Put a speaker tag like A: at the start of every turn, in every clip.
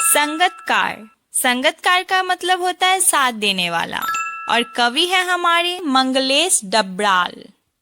A: संगतकार। संगतकार का मतलब होता है साथ देने वाला, और कवि है हमारे मंगलेश डबराल।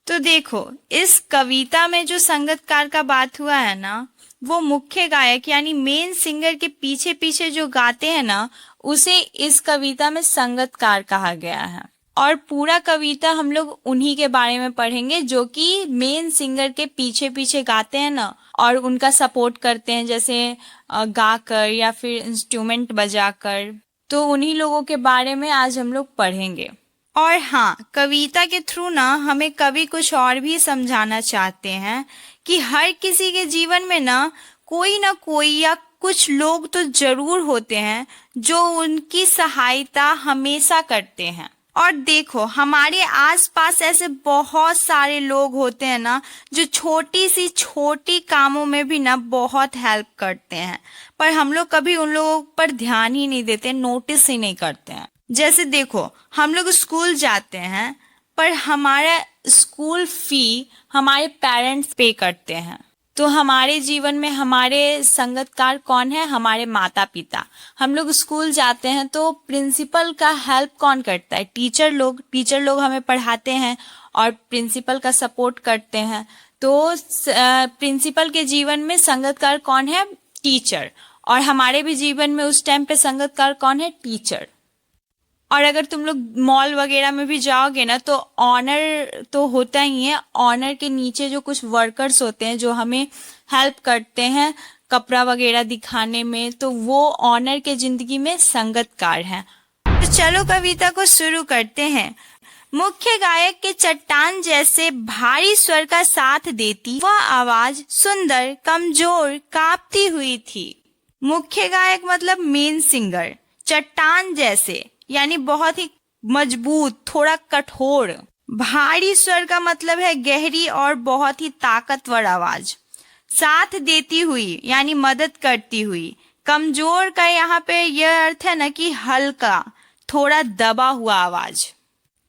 A: तो देखो, इस कविता में जो संगतकार का बात हुआ है ना, वो मुख्य गायक यानी मेन सिंगर के पीछे पीछे जो गाते हैं ना, उसे इस कविता में संगतकार कहा गया है। और पूरा कविता हम लोग उन्हीं के बारे में पढ़ेंगे जो कि मेन सिंगर के पीछे पीछे गाते हैं ना, और उनका सपोर्ट करते हैं, जैसे गाकर या फिर इंस्ट्रूमेंट बजाकर। तो उन्हीं लोगों के बारे में आज हम लोग पढ़ेंगे। और हाँ, कविता के थ्रू ना हमें कवि कुछ और भी समझाना चाहते हैं कि हर किसी के जीवन में ना कोई या कुछ लोग तो जरूर होते हैं जो उनकी सहायता हमेशा करते हैं। और देखो, हमारे आसपास ऐसे बहुत सारे लोग होते हैं ना जो छोटी सी छोटी कामों में भी ना बहुत हेल्प करते हैं, पर हम लोग कभी उन लोगों पर ध्यान ही नहीं देते, नोटिस ही नहीं करते हैं। जैसे देखो, हम लोग स्कूल जाते हैं, पर हमारा स्कूल फी हमारे पेरेंट्स पे करते हैं। तो हमारे जीवन में हमारे संगतकार कौन है? हमारे माता पिता। हम लोग स्कूल जाते हैं तो प्रिंसिपल का हेल्प कौन करता है? टीचर लोग। टीचर लोग हमें पढ़ाते हैं और प्रिंसिपल का सपोर्ट करते हैं। तो प्रिंसिपल के जीवन में संगतकार कौन है? टीचर। और हमारे भी जीवन में उस टाइम पे संगतकार कौन है? टीचर। और अगर तुम लोग मॉल वगैरह में भी जाओगे ना, तो ऑनर तो होता ही है। ऑनर के नीचे जो कुछ वर्कर्स होते हैं जो हमें हेल्प करते हैं कपड़ा वगैरह दिखाने में, तो वो ऑनर के जिंदगी में संगतकार हैं। तो चलो कविता को शुरू करते हैं। मुख्य गायक के चट्टान जैसे भारी स्वर का साथ देती वह आवाज सुंदर, कमजोर, कांपती हुई थी। मुख्य गायक मतलब मेन सिंगर। चट्टान जैसे यानी बहुत ही मजबूत, थोड़ा कठोर। भारी स्वर का मतलब है गहरी और बहुत ही ताकतवर आवाज। साथ देती हुई यानी मदद करती हुई। कमजोर का यहाँ पे यह अर्थ है ना कि हल्का, थोड़ा दबा हुआ आवाज।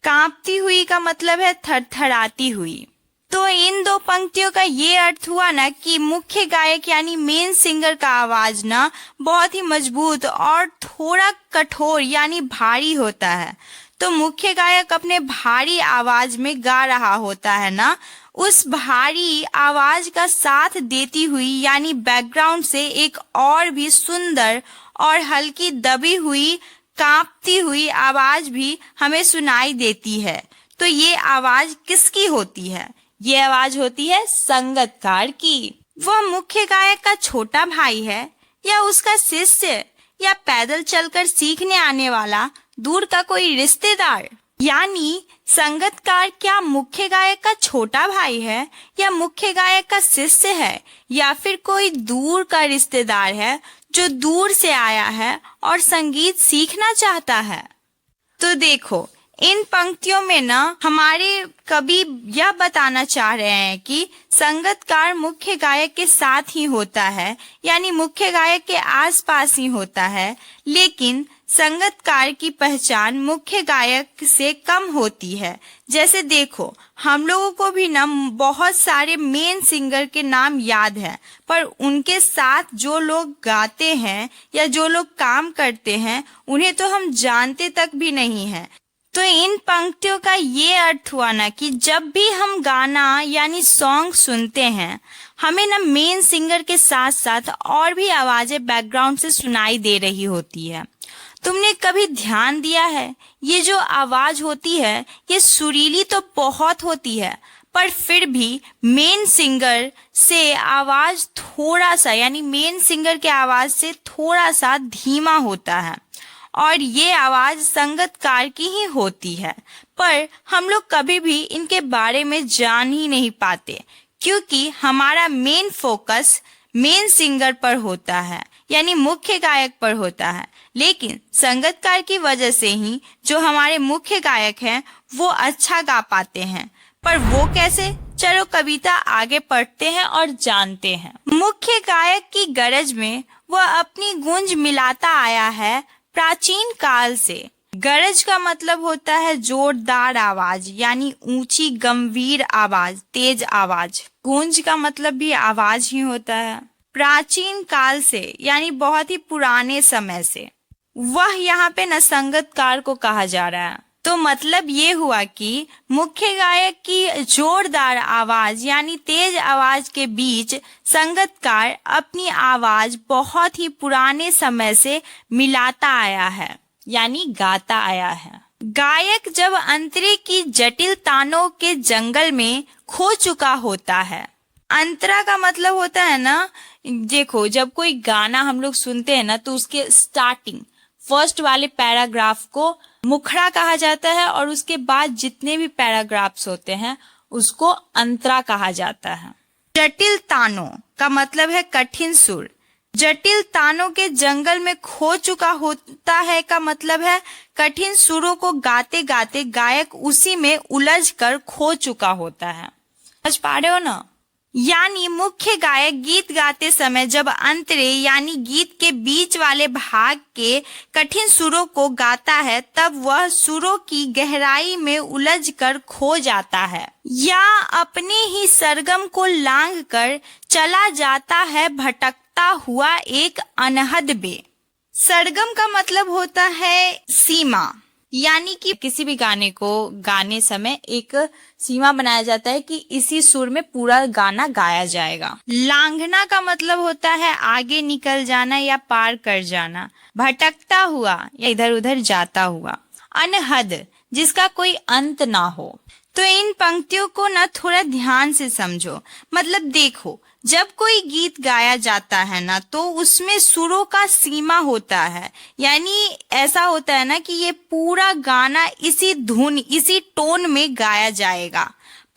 A: कांपती हुई का मतलब है थरथराती हुई। तो इन दो पंक्तियों का ये अर्थ हुआ ना कि मुख्य गायक यानी मेन सिंगर का आवाज ना बहुत ही मजबूत और थोड़ा कठोर यानी भारी होता है। तो मुख्य गायक अपने भारी आवाज में गा रहा होता है ना, उस भारी आवाज का साथ देती हुई यानी बैकग्राउंड से एक और भी सुंदर और हल्की दबी हुई, कांपती हुई आवाज भी हमें सुनाई देती है। तो ये आवाज किसकी होती है? ये आवाज होती है संगतकार की। वह मुख्य गायक का छोटा भाई है, या उसका शिष्य, या पैदल चलकर सीखने आने वाला दूर का कोई रिश्तेदार? यानी संगतकार क्या मुख्य गायक का छोटा भाई है, या मुख्य गायक का शिष्य है, या फिर कोई दूर का रिश्तेदार है जो दूर से आया है और संगीत सीखना चाहता है? तो देखो, इन पंक्तियों में ना हमारे कवि यह बताना चाह रहे हैं कि संगतकार मुख्य गायक के साथ ही होता है, यानी मुख्य गायक के आसपास ही होता है, लेकिन संगतकार की पहचान मुख्य गायक से कम होती है। जैसे देखो, हम लोगों को भी ना बहुत सारे मेन सिंगर के नाम याद है, पर उनके साथ जो लोग गाते हैं या जो लोग काम करते हैं उन्हें तो हम जानते तक भी नहीं है। तो इन पंक्तियों का ये अर्थ हुआ ना कि जब भी हम गाना यानी सॉन्ग सुनते हैं, हमें ना मेन सिंगर के साथ साथ और भी आवाजें बैकग्राउंड से सुनाई दे रही होती है। तुमने कभी ध्यान दिया है, ये जो आवाज होती है ये सुरीली तो बहुत होती है, पर फिर भी मेन सिंगर से आवाज थोड़ा सा यानी मेन सिंगर के आवाज से थोड़ा सा धीमा होता है, और ये आवाज संगतकार की ही होती है। पर हम लोग कभी भी इनके बारे में जान ही नहीं पाते, क्योंकि हमारा मेन फोकस मेन सिंगर पर होता है, यानी मुख्य गायक पर होता है। लेकिन संगतकार की वजह से ही जो हमारे मुख्य गायक हैं वो अच्छा गा पाते हैं। पर वो कैसे? चलो कविता आगे पढ़ते हैं और जानते हैं। मुख्य गायक की गरज में वह अपनी गूंज मिलाता आया है प्राचीन काल से। गरज का मतलब होता है जोरदार आवाज, यानी ऊंची गंभीर आवाज, तेज आवाज। गूंज का मतलब भी आवाज ही होता है। प्राचीन काल से यानी बहुत ही पुराने समय से, वह यहाँ पे न संगतकार को कहा जा रहा है। तो मतलब ये हुआ कि मुख्य गायक की जोरदार आवाज यानी तेज आवाज के बीच संगतकार अपनी आवाज बहुत ही पुराने समय से मिलाता आया है यानी गाता आया है। गायक जब अंतरे की जटिल तानों के जंगल में खो चुका होता है, अंतरा का मतलब होता है ना, देखो जब कोई गाना हम लोग सुनते हैं ना तो उसके स्टार्टिंग फर्स्ट वाले पैराग्राफ को मुखड़ा कहा जाता है और उसके बाद जितने भी पैराग्राफ्स होते हैं उसको अंतरा कहा जाता है। जटिल तानों का मतलब है कठिन सुर। जटिल तानों के जंगल में खो चुका होता है का मतलब है कठिन सुरों को गाते गाते गायक उसी में उलझ कर खो चुका होता है। समझ पा रहे हो ना? यानी मुख्य गायक गीत गाते समय जब अंतरे यानी गीत के बीच वाले भाग के कठिन सुरों को गाता है तब वह सुरों की गहराई में उलझ कर खो जाता है या अपने ही सरगम को लांघ कर चला जाता है भटकता हुआ एक अनहद बे। सरगम का मतलब होता है सीमा, यानी कि किसी भी गाने को गाने समय एक सीमा बनाया जाता है कि इसी सुर में पूरा गाना गाया जाएगा। लांघना का मतलब होता है आगे निकल जाना या पार कर जाना, भटकता हुआ या इधर उधर जाता हुआ, अनहद जिसका कोई अंत ना हो। तो इन पंक्तियों को ना थोड़ा ध्यान से समझो। मतलब देखो, जब कोई गीत गाया जाता है ना तो उसमें सुरों का सीमा होता है, यानी ऐसा होता है ना कि ये पूरा गाना इसी धुन इसी टोन में गाया जाएगा।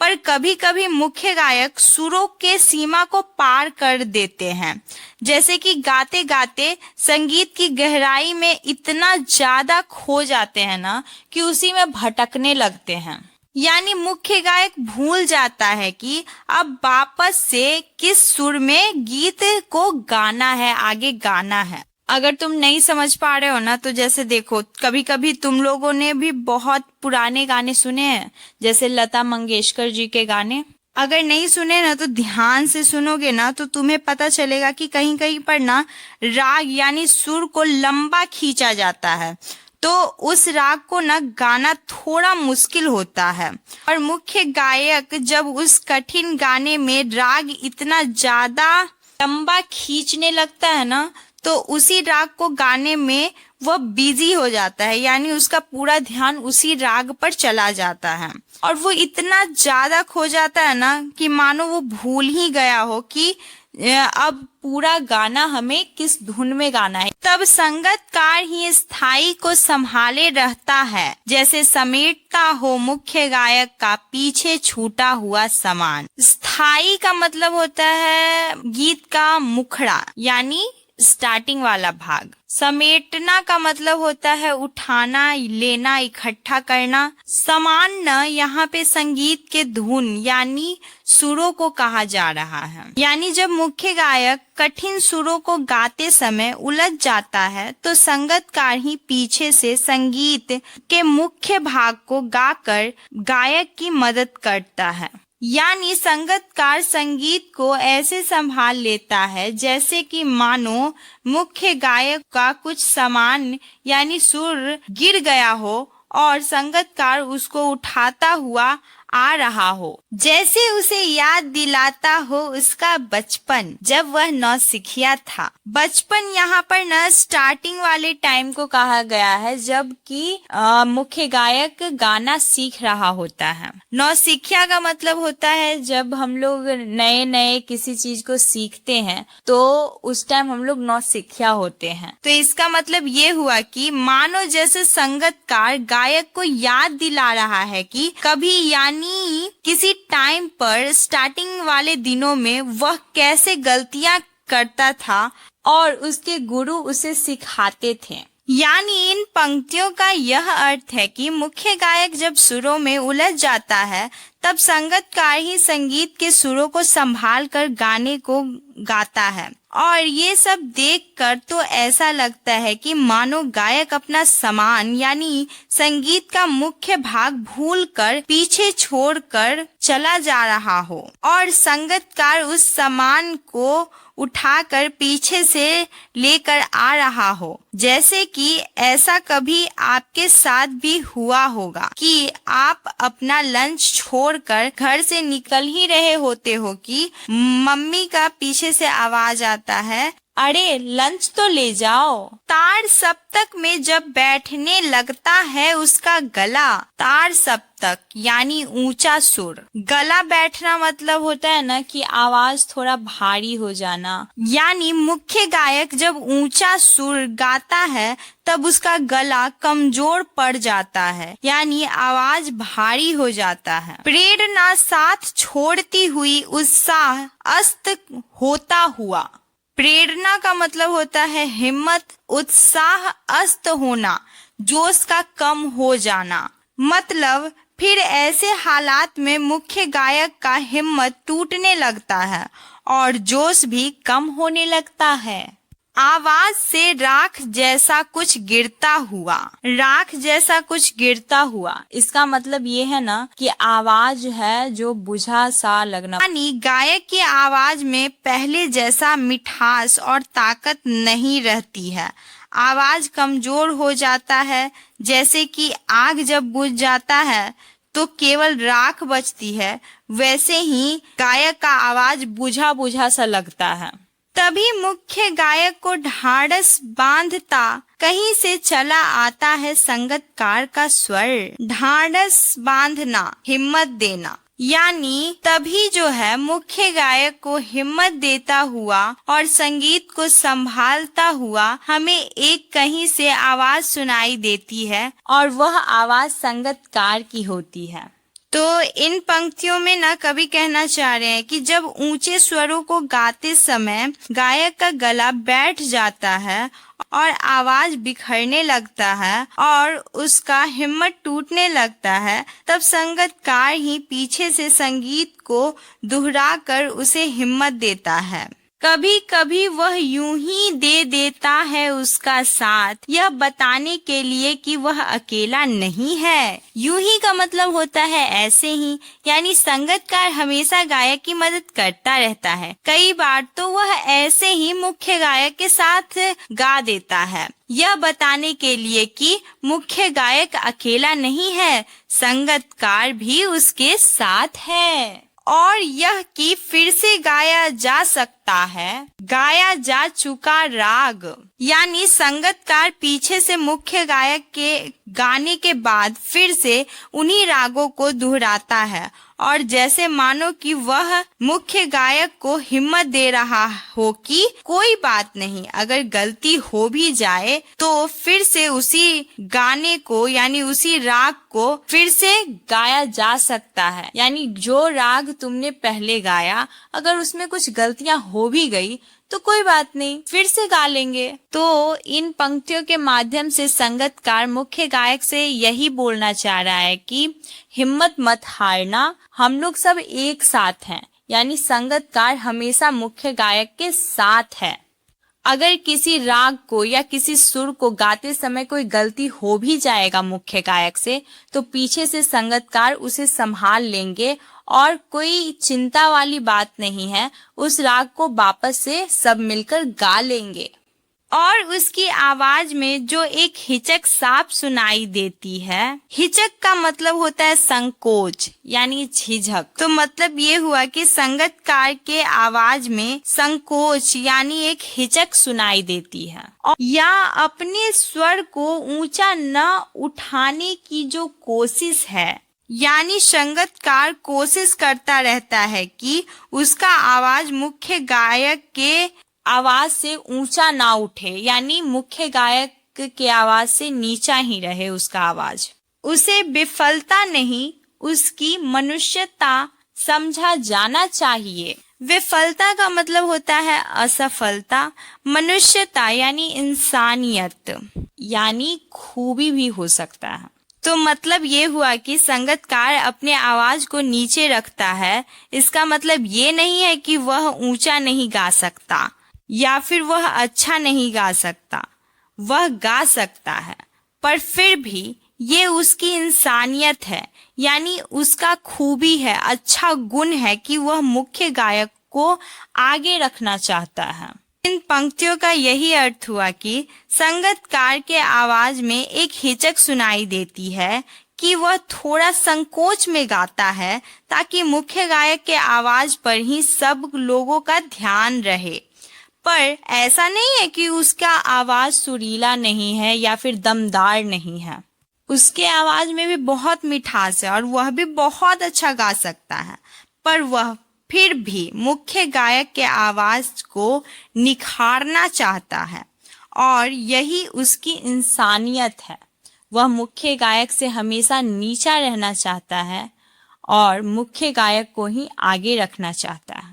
A: पर कभी कभी मुख्य गायक सुरों के सीमा को पार कर देते हैं, जैसे कि गाते गाते संगीत की गहराई में इतना ज्यादा खो जाते हैं ना कि उसी में भटकने लगते हैं। यानी मुख्य गायक भूल जाता है कि अब वापस से किस सुर में गीत को गाना है, आगे गाना है। अगर तुम नहीं समझ पा रहे हो ना तो जैसे देखो, कभी कभी तुम लोगों ने भी बहुत पुराने गाने सुने हैं, जैसे लता मंगेशकर जी के गाने। अगर नहीं सुने ना तो ध्यान से सुनोगे ना तो तुम्हें पता चलेगा कि कहीं कहीं पर ना राग यानी सुर को लंबा खींचा जाता है, तो उस राग को ना गाना थोड़ा मुश्किल होता है। और मुख्य गायक जब उस कठिन गाने में राग इतना ज्यादा लंबा खींचने लगता है ना तो उसी राग को गाने में वह बिजी हो जाता है, यानी उसका पूरा ध्यान उसी राग पर चला जाता है और वो इतना ज्यादा खो जाता है ना कि मानो वो भूल ही गया हो कि अब पूरा गाना हमें किस धुन में गाना है। तब संगतकार ही स्थाई को संभाले रहता है, जैसे समेटता हो मुख्य गायक का पीछे छूटा हुआ सामान। स्थाई का मतलब होता है गीत का मुखड़ा यानी स्टार्टिंग वाला भाग। समेटना का मतलब होता है उठाना, लेना, इकट्ठा करना। समान न यहाँ पे संगीत के धुन यानी सुरों को कहा जा रहा है। यानी जब मुख्य गायक कठिन सुरों को गाते समय उलझ जाता है तो संगतकार ही पीछे से संगीत के मुख्य भाग को गाकर गायक की मदद करता है। यानी संगतकार संगीत को ऐसे संभाल लेता है जैसे कि मानो मुख्य गायक का कुछ सामान यानी सुर गिर गया हो और संगतकार उसको उठाता हुआ आ रहा हो, जैसे उसे याद दिलाता हो उसका बचपन जब वह नौसिखिया था। बचपन यहाँ पर न स्टार्टिंग वाले टाइम को कहा गया है जब कि मुख्य गायक गाना सीख रहा होता है। नौसिखिया का मतलब होता है जब हम लोग नए नए किसी चीज को सीखते हैं तो उस टाइम हम लोग नौसिखिया होते हैं। तो इसका मतलब ये हुआ कि मानो जैसे संगतकार गायक को याद दिला रहा है कि कभी यानी किसी टाइम पर स्टार्टिंग वाले दिनों में वह कैसे गलतियां करता था और उसके गुरु उसे सिखाते थे। यानी इन पंक्तियों का यह अर्थ है कि मुख्य गायक जब सुरों में उलझ जाता है तब संगीतकार ही संगीत के सुरों को संभाल कर गाने को गाता है। और ये सब देखकर तो ऐसा लगता है कि मानो गायक अपना सामान यानी संगीत का मुख्य भाग भूलकर पीछे छोड़कर चला जा रहा हो और संगीतकार उस सामान को उठाकर पीछे से लेकर आ रहा हो। जैसे कि ऐसा कभी आपके साथ भी हुआ होगा कि आप अपना लंच छोड़कर घर से निकल ही रहे होते हो कि मम्मी का पीछे से आवाज आता है, अरे लंच तो ले जाओ। तार सप्तक में जब बैठने लगता है उसका गला, तार सप्तक यानी ऊंचा सुर, गला बैठना मतलब होता है ना कि आवाज थोड़ा भारी हो जाना। यानी मुख्य गायक जब ऊंचा सुर गाता है तब उसका गला कमजोर पड़ जाता है, यानी आवाज भारी हो जाता है। प्रेरणा साथ छोड़ती हुई उत्साह अस्त होता हुआ। प्रेरणा का मतलब होता है हिम्मत, उत्साह अस्त होना, जोश का कम हो जाना। मतलब फिर ऐसे हालात में मुख्य गायक का हिम्मत टूटने लगता है और जोश भी कम होने लगता है। आवाज से राख जैसा कुछ गिरता हुआ। राख जैसा कुछ गिरता हुआ, इसका मतलब ये है ना कि आवाज है जो बुझा सा लगना, यानी गायक की आवाज में पहले जैसा मिठास और ताकत नहीं रहती है। आवाज कमजोर हो जाता है, जैसे कि आग जब बुझ जाता है तो केवल राख बचती है, वैसे ही गायक का आवाज बुझा बुझा सा लगता है। तभी मुख्य गायक को ढाढ़स बांधता कहीं से चला आता है संगीतकार का स्वर। ढाढ़स बांधना, हिम्मत देना, यानी तभी जो है मुख्य गायक को हिम्मत देता हुआ और संगीत को संभालता हुआ हमें एक कहीं से आवाज सुनाई देती है और वह आवाज संगीतकार की होती है। तो इन पंक्तियों में ना कवि कहना चाह रहे हैं कि जब ऊंचे स्वरों को गाते समय गायक का गला बैठ जाता है और आवाज बिखरने लगता है और उसका हिम्मत टूटने लगता है, तब संगीतकार ही पीछे से संगीत को दोहराकर उसे हिम्मत देता है। कभी कभी वह यूं ही दे देता है उसका साथ, यह बताने के लिए कि वह अकेला नहीं है। यूं ही का मतलब होता है ऐसे ही, यानी संगीतकार हमेशा गायक की मदद करता रहता है। कई बार तो वह ऐसे ही मुख्य गायक के साथ गा देता है, यह बताने के लिए कि मुख्य गायक अकेला नहीं है, संगीतकार भी उसके साथ है। और यह कि फिर से गाया जा सकता है, गाया जा चुका राग, यानी संगीतकार पीछे से मुख्य गायक के गाने के बाद फिर से उन्हीं रागों को दोहराता है और जैसे मानो कि वह मुख्य गायक को हिम्मत दे रहा हो कि कोई बात नहीं, अगर गलती हो भी जाए तो फिर से उसी गाने को यानी उसी राग को फिर से गाया जा सकता है। यानी जो राग तुमने पहले गाया अगर उसमें कुछ गलतियां हो भी गई तो कोई बात नहीं, फिर से गा लेंगे। तो इन पंक्तियों के माध्यम से संगीतकार मुख्य गायक से यही बोलना चाह रहा है कि हिम्मत मत हारना, हम लोग सब एक साथ हैं, यानी संगीतकार हमेशा मुख्य गायक के साथ है। अगर किसी राग को या किसी सुर को गाते समय कोई गलती हो भी जाएगा मुख्य गायक से, तो पीछे से संगीतकार उसे संभाल लेंगे और कोई चिंता वाली बात नहीं है, उस राग को वापस से सब मिलकर गा लेंगे। और उसकी आवाज में जो एक हिचक साफ सुनाई देती है, हिचक का मतलब होता है संकोच यानी झिझक। तो मतलब ये हुआ कि संगीतकार के आवाज में संकोच यानी एक हिचक सुनाई देती है या अपने स्वर को ऊंचा न उठाने की जो कोशिश है, यानी संगीतकार कोशिश करता रहता है कि उसका आवाज मुख्य गायक के आवाज से ऊंचा ना उठे, यानी मुख्य गायक के आवाज से नीचा ही रहे उसका आवाज। उसे विफलता नहीं, उसकी मनुष्यता समझा जाना चाहिए। विफलता का मतलब होता है असफलता, मनुष्यता यानी इंसानियत यानी खूबी भी हो सकता है। तो मतलब ये हुआ कि संगीतकार अपने आवाज को नीचे रखता है। इसका मतलब ये नहीं है कि वह ऊंचा नहीं गा सकता या फिर वह अच्छा नहीं गा सकता। वह गा सकता है, पर फिर भी ये उसकी इंसानियत है, यानी उसका खूबी है, अच्छा गुण है कि वह मुख्य गायक को आगे रखना चाहता है। इन पंक्तियों का यही अर्थ हुआ कि संगीतकार के आवाज में एक हिचक सुनाई देती है कि वह थोड़ा संकोच में गाता है ताकि मुख्य गायक के आवाज पर ही सब लोगों का ध्यान रहे। पर ऐसा नहीं है कि उसका आवाज सुरीला नहीं है या फिर दमदार नहीं है। उसके आवाज में भी बहुत मिठास है और वह भी बहुत अच्छा गा सकता है, पर वह फिर भी मुख्य गायक के आवाज को निखारना चाहता है और यही उसकी इंसानियत है। वह मुख्य गायक से हमेशा नीचा रहना चाहता है और मुख्य गायक को ही आगे रखना चाहता है।